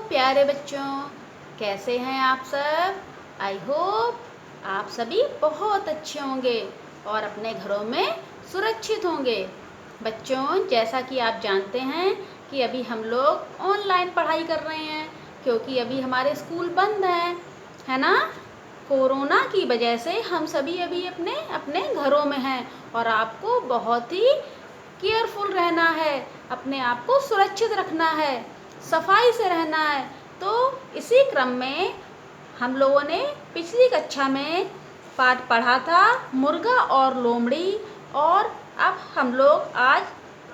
प्यारे बच्चों, कैसे हैं आप सब। आई होप आप सभी बहुत अच्छे होंगे और अपने घरों में सुरक्षित होंगे। बच्चों, जैसा कि आप जानते हैं कि अभी हम लोग ऑनलाइन पढ़ाई कर रहे हैं क्योंकि अभी हमारे स्कूल बंद हैं, है ना। कोरोना की वजह से हम सभी अभी अपने अपने घरों में हैं और आपको बहुत ही केयरफुल रहना है, अपने आप को सुरक्षित रखना है, सफाई से रहना है। तो इसी क्रम में हम लोगों ने पिछली कक्षा में पाठ पढ़ा था मुर्गा और लोमड़ी, और अब हम लोग आज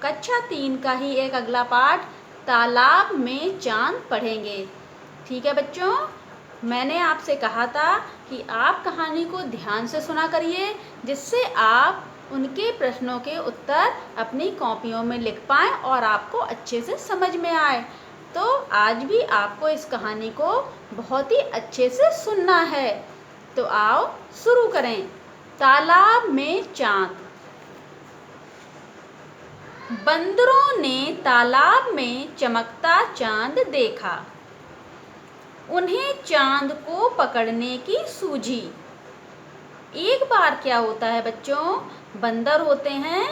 कक्षा 3 का ही एक अगला पाठ तालाब में चांद पढ़ेंगे। ठीक है बच्चों, मैंने आपसे कहा था कि आप कहानी को ध्यान से सुना करिए जिससे आप उनके प्रश्नों के उत्तर अपनी कॉपियों में लिख पाएँ और आपको अच्छे से समझ में आए। तो आज भी आपको इस कहानी को बहुत ही अच्छे से सुनना है। तो आओ शुरू करें। तालाब में चांद। बंदरों ने तालाब में चमकता चांद देखा। उन्हें चांद को पकड़ने की सूझी। एक बार क्या होता है बच्चों, बंदर होते हैं,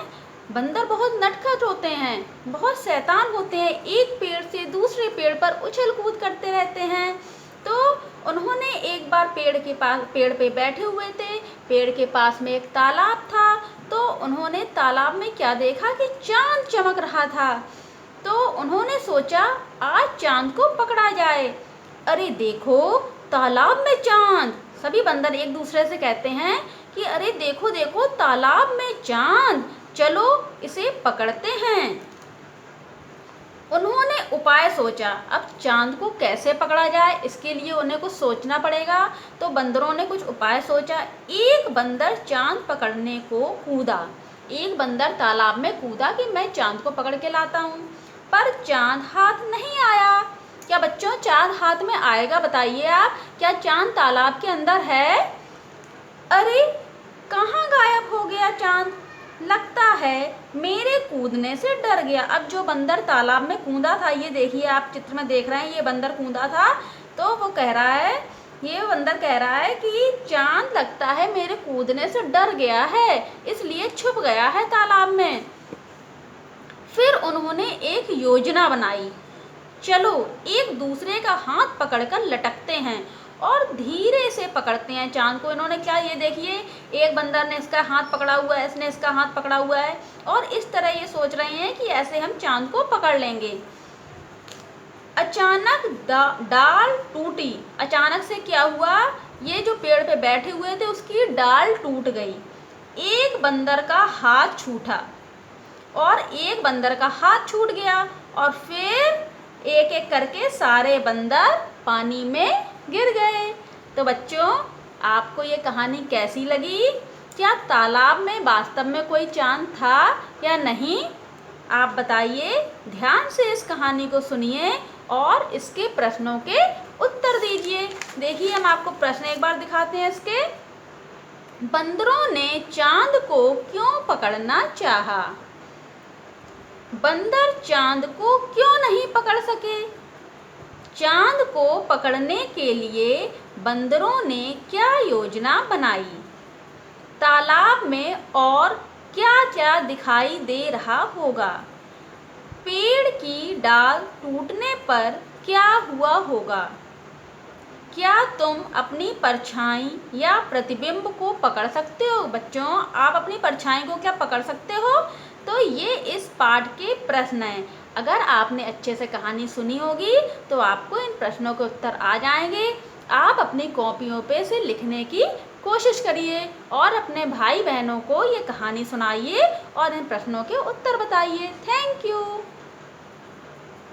बंदर बहुत नटखट होते हैं, बहुत शैतान होते हैं, एक पेड़ से दूसरे पेड़ पर उछल कूद करते रहते हैं। तो उन्होंने एक बार पेड़ पे बैठे हुए थे, पेड़ के पास में एक तालाब था। तो उन्होंने तालाब में क्या देखा कि चांद चमक रहा था। तो उन्होंने सोचा आज चांद को पकड़ा जाए। अरे देखो तालाब में चांद। सभी बंदर एक दूसरे से कहते हैं कि अरे देखो देखो तालाब में चांद, चलो इसे पकड़ते हैं। उन्होंने उपाय सोचा, अब चांद को कैसे पकड़ा जाए, इसके लिए उन्हें कुछ सोचना पड़ेगा। तो बंदरों ने कुछ उपाय सोचा। एक बंदर चांद पकड़ने को कूदा। एक बंदर तालाब में कूदा कि मैं चांद को पकड़ के लाता हूँ, पर चांद हाथ नहीं आया। क्या बच्चों चांद हाथ में आएगा, बताइए आप। क्या चांद तालाब के अंदर है? अरे कहाँ गायब हो गया चांद। लगता है मेरे कूदने से डर गया। अब जो बंदर तालाब में कूदा था, ये देखिए आप चित्र में देख रहे हैं, ये बंदर कूदा था। तो वो कह रहा है, ये बंदर कह रहा है कि चांद लगता है मेरे कूदने से डर गया है, इसलिए छुप गया है तालाब में। फिर उन्होंने एक योजना बनाई। चलो एक दूसरे का हाथ पकड़कर लटकते हैं और धीरे से पकड़ते हैं चांद को। इन्होंने क्या, ये देखिए, एक बंदर ने इसका हाथ पकड़ा हुआ है, इसने इसका हाथ पकड़ा हुआ है, और इस तरह ये सोच रहे हैं कि ऐसे हम चांद को पकड़ लेंगे। अचानक डाल टूटी। अचानक से क्या हुआ, ये जो पेड़ पे बैठे हुए थे उसकी डाल टूट गई। एक बंदर का हाथ छूटा और एक बंदर का हाथ छूट गया, और फिर एक एक करके सारे बंदर पानी में गिर गए। तो बच्चों आपको ये कहानी कैसी लगी? क्या तालाब में वास्तव में कोई चांद था या नहीं? आप बताइए। ध्यान से इस कहानी को सुनिए और इसके प्रश्नों के उत्तर दीजिए। देखिए हम आपको प्रश्न एक बार दिखाते हैं इसके। बंदरों ने चांद को क्यों पकड़ना चाहा? बंदर चांद को क्यों नहीं पकड़ सके? चांद को पकड़ने के लिए बंदरों ने क्या योजना बनाई? तालाब में और क्या क्या दिखाई दे रहा होगा? पेड़ की डाल टूटने पर क्या हुआ होगा? क्या तुम अपनी परछाई या प्रतिबिंब को पकड़ सकते हो? बच्चों आप अपनी परछाई को क्या पकड़ सकते हो? तो ये इस पाठ के प्रश्न हैं। अगर आपने अच्छे से कहानी सुनी होगी तो आपको इन प्रश्नों के उत्तर आ जाएंगे। आप अपनी कॉपियों पे से लिखने की कोशिश करिए और अपने भाई बहनों को ये कहानी सुनाइए और इन प्रश्नों के उत्तर बताइए। Thank you.